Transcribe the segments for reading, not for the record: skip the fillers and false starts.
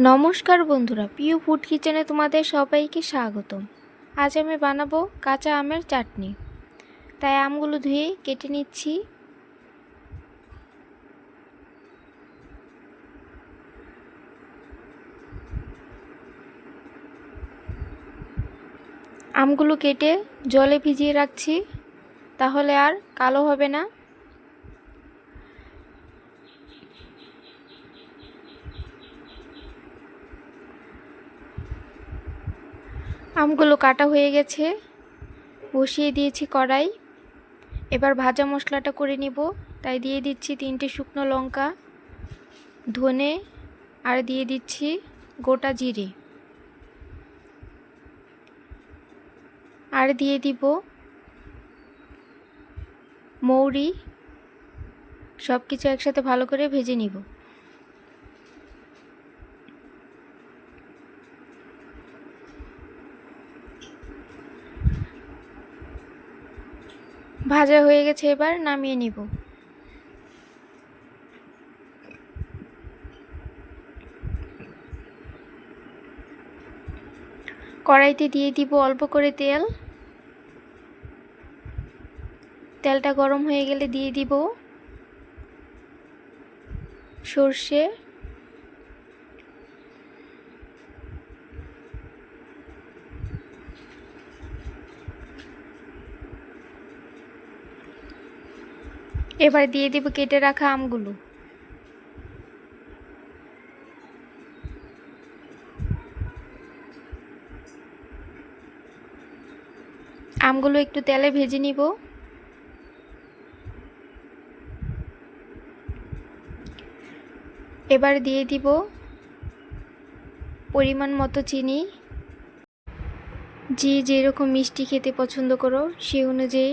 নমস্কার বন্ধুরা, প্রিয় ফুড কিচেনে তোমাদের সবাইকে স্বাগতম। আজ আমি বানাবো কাঁচা আমের চাটনি। তাই আমগুলো ধুয়ে কেটে নিচ্ছি। আমগুলো কেটে জলে ভিজিয়ে রাখছি, তাহলে আর কালো হবে না। আমগুলো কাটা হয়ে গেছে, বসিয়ে দিয়েছি কড়াই। এবার ভাজা মশলাটা করে নিব। তাই দিয়ে দিচ্ছি 3টে শুকনো লঙ্কা, ধনে, আর দিয়ে দিচ্ছি গোটা জিরে, আর দিয়ে দিব মৌরি। সব কিছু একসাথে ভালো করে ভেজে নিব। ভাজা হয়ে গেছে, এবার নামিয়ে নিব। কড়াইতে দিয়ে দিব অল্প করে তেল। তেলটা গরম হয়ে গেলে দিয়ে দিব সর্ষে, এবার দিয়ে দিব কেটে রাখা আমগুলো। আমগুলো একটু তেলে ভেজে নিব। এবার দিয়ে দিব পরিমাণ মতো চিনি। যে যেরকম মিষ্টি খেতে পছন্দ করো সেই অনুযায়ী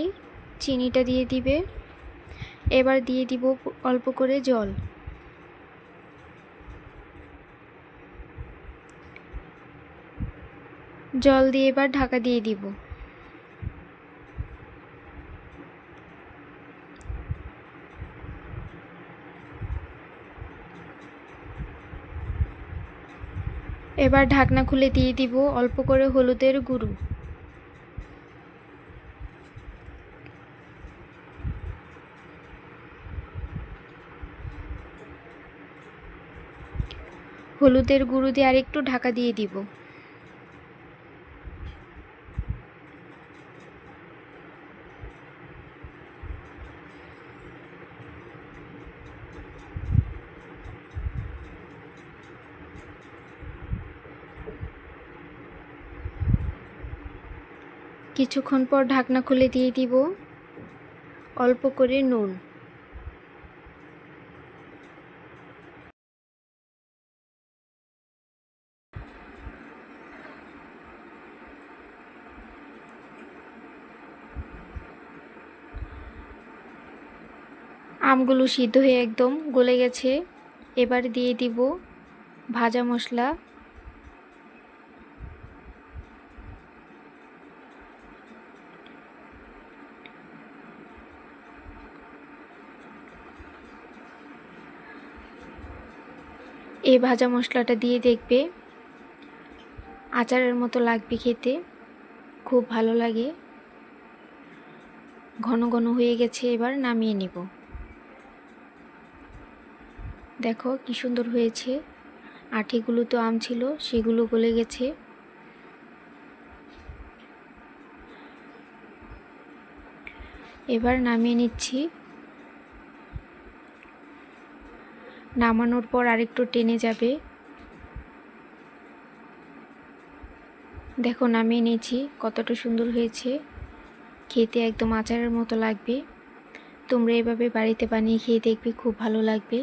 চিনিটা দিয়ে দিবে। এবার দিয়ে দিব অল্প করে জল। জল দিয়ে এবার ঢাকা দিয়ে দিব। এবার ঢাকনা খুলে দিয়ে দিব অল্প করে হলুদের গুঁড়ো। হলুদের গুঁড়ো দিয়ে আরেকটু ঢাকা দিয়ে দিব। কিছুক্ষণ পর ঢাকনা খুলে দিয়ে দিব অল্প করে নুন। আমগুলো সিদ্ধ হয়ে একদম গলে গেছে। এবার দিয়ে দিব ভাজা মশলা। এই ভাজা মশলাটা দিয়ে দেখবে আচারের মতো লাগবে খেতে, খুব ভালো লাগে। ঘন ঘন হয়ে গেছে, এবার নামিয়ে নিব। দেখো কি সুন্দর হয়েছে। আঠিগুলো তো আম ছিল, সেগুলো গলে গেছে। এবার নামিয়ে নিচ্ছি। নামানোর পর আরেকটু টেনে যাবে। দেখো নামিয়ে নিয়েছি, কতটা সুন্দর হয়েছে। খেতে একদম আচারের মতো লাগবে। তোমরা এভাবে বাড়িতে বানিয়ে খেয়ে দেখবে, খুব ভালো লাগবে।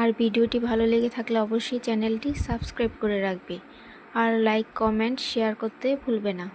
আর ভিডিওটি ভালো লেগে থাকলে অবশ্যই চ্যানেলটি সাবস্ক্রাইব করে রাখবে। আর লাইক, কমেন্ট, শেয়ার করতে ভুলবে না।